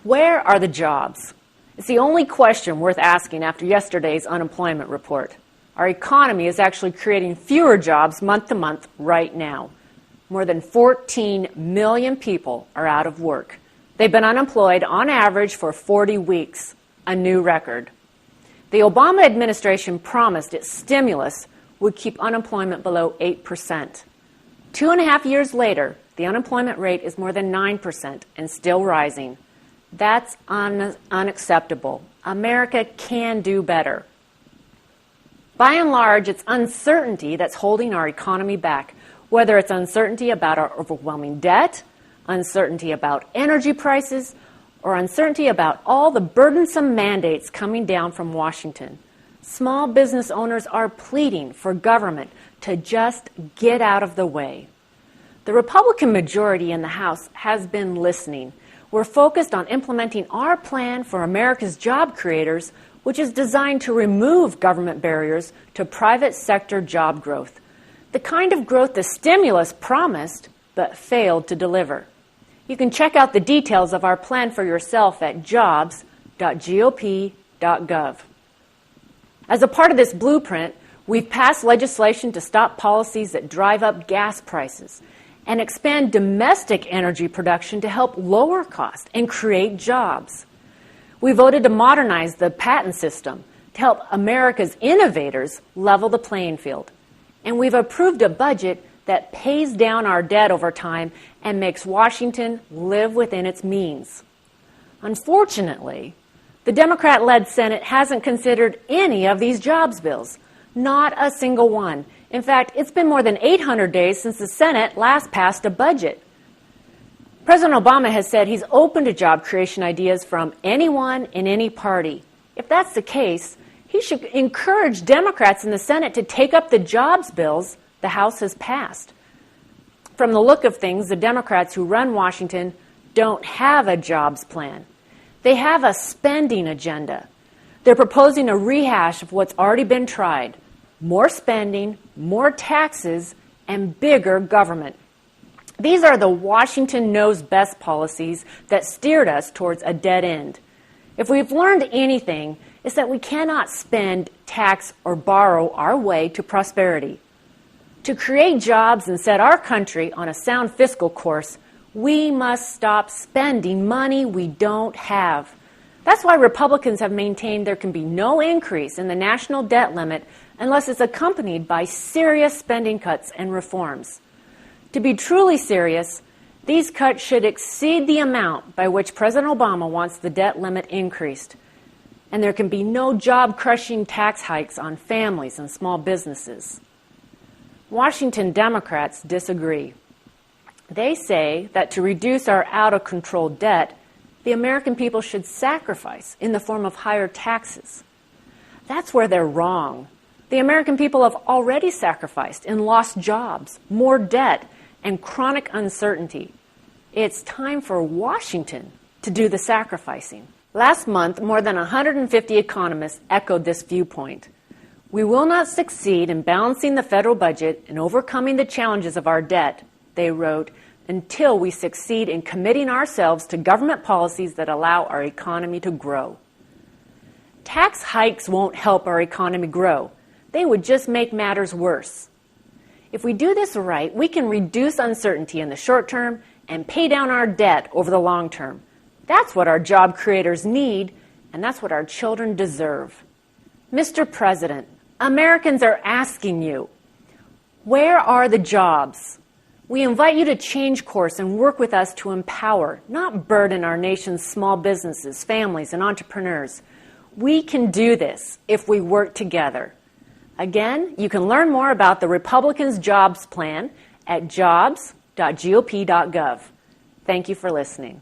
Where are the jobs? It's the only question worth asking after yesterday's unemployment report. Our economy is actually creating fewer jobs month to month right now. More than 14 million people are out of work. They've been unemployed on average for 40 weeks, a new record. The Obama administration promised its stimulus would keep unemployment below 8%. 2.5 years later, the unemployment rate is more than 9% and still rising. That's unacceptable. America can do better. By and large, it's uncertainty that's holding our economy back, whether it's uncertainty about our overwhelming debt, uncertainty about energy prices, or uncertainty about all the burdensome mandates coming down from Washington. Small business owners are pleading for government to just get out of the way. The Republican majority in the House has been listening. We're focused on implementing our plan for America's job creators, which is designed to remove government barriers to private sector job growth, the kind of growth the stimulus promised but failed to deliver. You can check out the details of our plan for yourself at jobs.gop.gov. As a part of this blueprint, we've passed legislation to stop policies that drive up gas prices and expand domestic energy production to help lower costs and create jobs. We voted to modernize the patent system to help America's innovators level the playing field. And we've approved a budget that pays down our debt over time and makes Washington live within its means. Unfortunately, the Democrat-led Senate hasn't considered any of these jobs bills, not a single one. In fact, it's been more than 800 days since the Senate last passed a budget. President Obama has said he's open to job creation ideas from anyone in any party. If that's the case, he should encourage Democrats in the Senate to take up the jobs bills the House has passed. From the look of things, the Democrats who run Washington don't have a jobs plan. They have a spending agenda. They're proposing a rehash of what's already been tried: more spending, more taxes, and bigger government. These are the Washington knows best policies that steered us towards a dead end. If we've learned anything, it's that we cannot spend, tax, or borrow our way to prosperity. To create jobs and set our country on a sound fiscal course, we must stop spending money we don't have. That's why Republicans have maintained there can be no increase in the national debt limit unless it's accompanied by serious spending cuts and reforms. To be truly serious, these cuts should exceed the amount by which President Obama wants the debt limit increased. And there can be no job-crushing tax hikes on families and small businesses. Washington Democrats disagree. They say that to reduce our out-of-control debt, the American people should sacrifice in the form of higher taxes. That's where they're wrong. The American people have already sacrificed in lost jobs, more debt, and chronic uncertainty. It's time for Washington to do the sacrificing. Last month, more than 150 economists echoed this viewpoint. We will not succeed in balancing the federal budget and overcoming the challenges of our debt, they wrote, until we succeed in committing ourselves to government policies that allow our economy to grow. Tax hikes won't help our economy grow. They would just make matters worse. If we do this right, we can reduce uncertainty in the short term and pay down our debt over the long term. That's what our job creators need, and that's what our children deserve. Mr. President, Americans are asking you, where are the jobs? We invite you to change course and work with us to empower, not burden our nation's small businesses, families, and entrepreneurs. We can do this if we work together. Again, you can learn more about the Republicans' jobs plan at jobs.gop.gov. Thank you for listening.